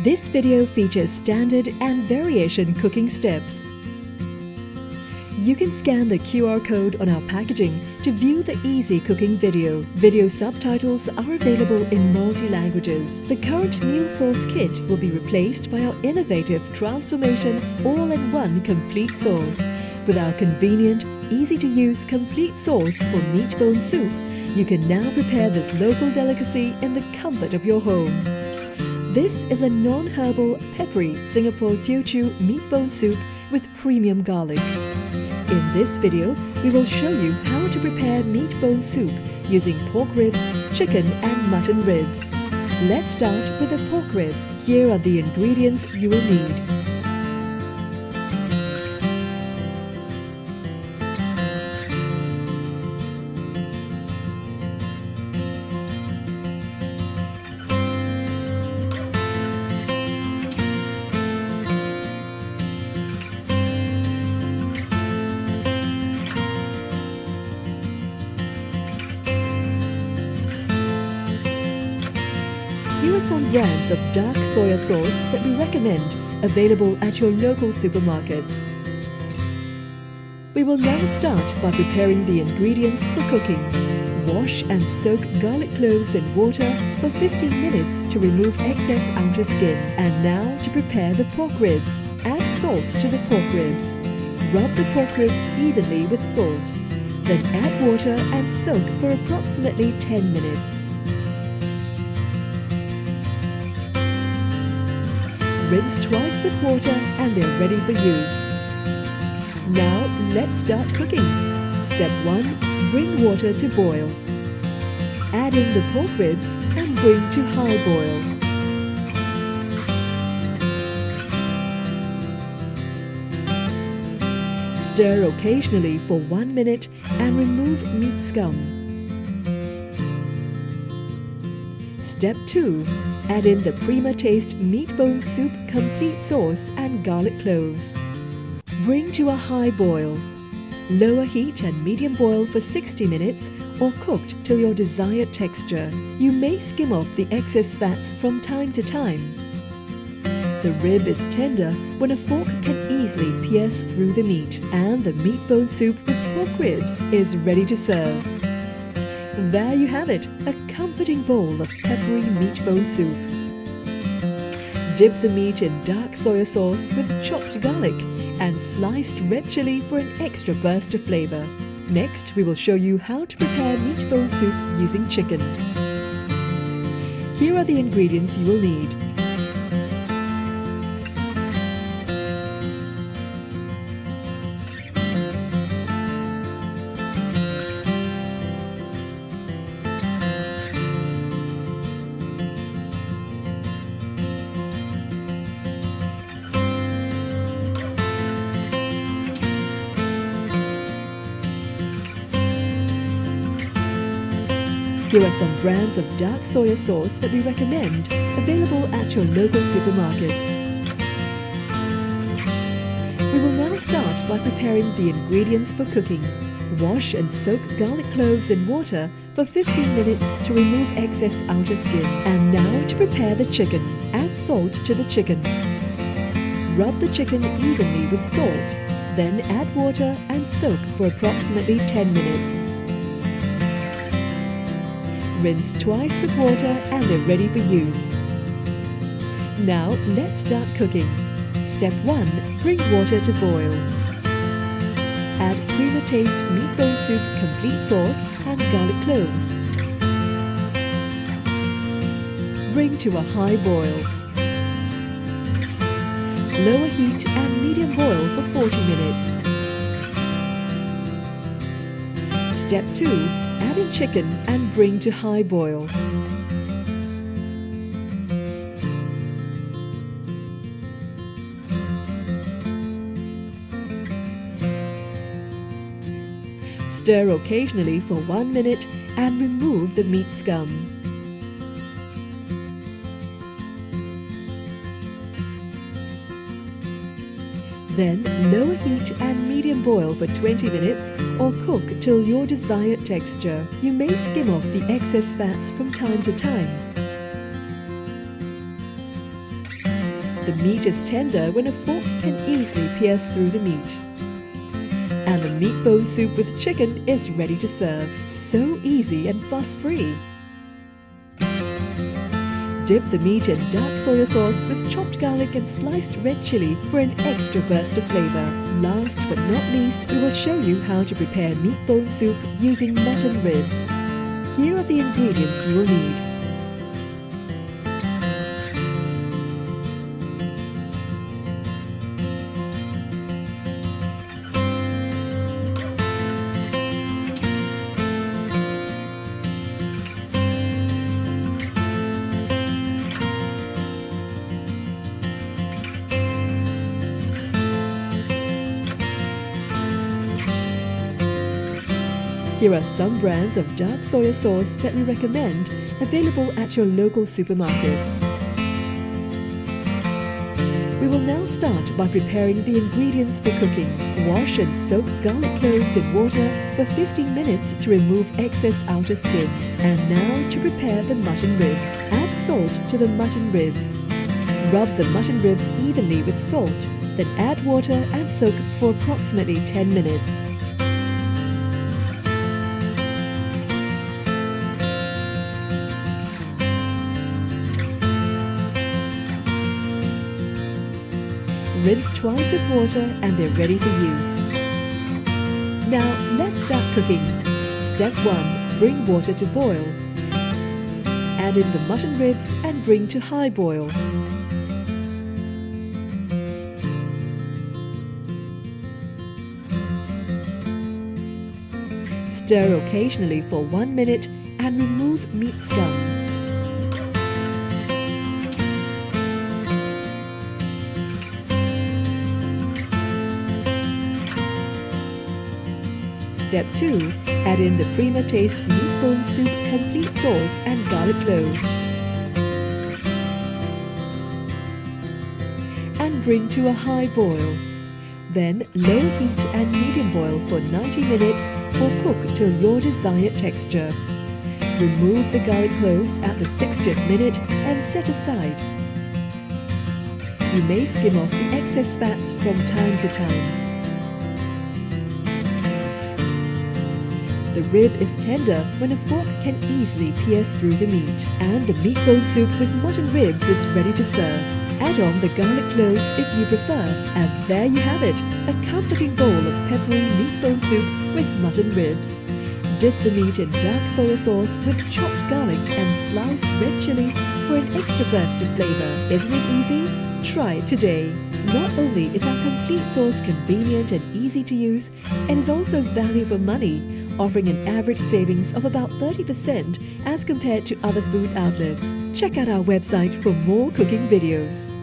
This video features standard and variation cooking steps. You can scan the QR code on our packaging to view the easy cooking video. Video subtitles are available in multi-languages. The current meal sauce kit will be replaced by our innovative transformation all-in-one complete sauce. With our convenient, easy-to-use complete sauce for meat bone soup, you can now prepare this local delicacy in the comfort of your home. This is a non-herbal, peppery Singapore Teochew meat bone soup with premium garlic. In this video, we will show you how to prepare meat bone soup using pork ribs, chicken and mutton ribs. Let's start with the pork ribs. Here are the ingredients you will need. Here are some brands of dark soya sauce that we recommend, available at your local supermarkets. We will now start by preparing the ingredients for cooking. Wash and soak garlic cloves in water for 15 minutes to remove excess outer skin. And now to prepare the pork ribs. Add salt to the pork ribs. Rub the pork ribs evenly with salt. Then add water and soak for approximately 10 minutes. Rinse twice with water and they're ready for use. Now let's start cooking. Step 1. Bring water to boil. Add in the pork ribs and bring to high boil. Stir occasionally for 1 minute and remove meat scum. Step 2. Add in the Prima Taste Meat Bone Soup Complete Sauce and garlic cloves. Bring to a high boil. Lower heat and medium boil for 60 minutes or cooked till your desired texture. You may skim off the excess fats from time to time. The rib is tender when a fork can easily pierce through the meat, and the meat bone soup with pork ribs is ready to serve. There you have it, a comforting bowl of peppery meat bone soup. Dip the meat in dark soya sauce with chopped garlic and sliced red chili for an extra burst of flavor. Next, we will show you how to prepare meat bone soup using chicken. Here are the ingredients you will need. Here are some brands of dark soya sauce that we recommend, available at your local supermarkets. We will now start by preparing the ingredients for cooking. Wash and soak garlic cloves in water for 15 minutes to remove excess outer skin. And now to prepare the chicken. Add salt to the chicken. Rub the chicken evenly with salt. Then add water and soak for approximately 10 minutes. Rinse twice with water and they're ready for use. Now let's start cooking. Step 1. Bring water to boil. Add Prima Taste Meat Bone Soup Complete Sauce and garlic cloves. Bring to a high boil. Lower heat and medium boil for 40 minutes. Step 2. Add in chicken and bring to high boil. Stir occasionally for 1 minute and remove the meat scum. Then lower heat and medium boil for 20 minutes or cook till your desired texture. You may skim off the excess fats from time to time. The meat is tender when a fork can easily pierce through the meat. And the meat bone soup with chicken is ready to serve. So easy and fuss-free. Dip the meat in dark soya sauce with chopped garlic and sliced red chili for an extra burst of flavor. Last but not least, we will show you how to prepare meat bone soup using mutton ribs. Here are the ingredients you will need. Here are some brands of dark soya sauce that we recommend, available at your local supermarkets. We will now start by preparing the ingredients for cooking. Wash and soak garlic cloves in water for 15 minutes to remove excess outer skin. And now to prepare the mutton ribs. Add salt to the mutton ribs. Rub the mutton ribs evenly with salt, then add water and soak for approximately 10 minutes. Rinse twice with water and they're ready for use. Now let's start cooking. Step 1. Bring water to boil. Add in the mutton ribs and bring to high boil. Stir occasionally for 1 minute and remove meat scum. Step 2. Add in the Prima Taste Meat Bone Soup Complete Sauce and garlic cloves. And bring to a high boil. Then low heat and medium boil for 90 minutes or cook till your desired texture. Remove the garlic cloves at the 60th minute and set aside. You may skim off the excess fats from time to time. The rib is tender when a fork can easily pierce through the meat. And the meat bone soup with mutton ribs is ready to serve. Add on the garlic cloves if you prefer, and there you have it, a comforting bowl of peppery meat bone soup with mutton ribs. Dip the meat in dark soya sauce with chopped garlic and sliced red chili for an extra burst of flavor. Isn't it easy? Try it today. Not only is our complete sauce convenient and easy to use, it is also value for money, offering an average savings of about 30% as compared to other food outlets. Check out our website for more cooking videos.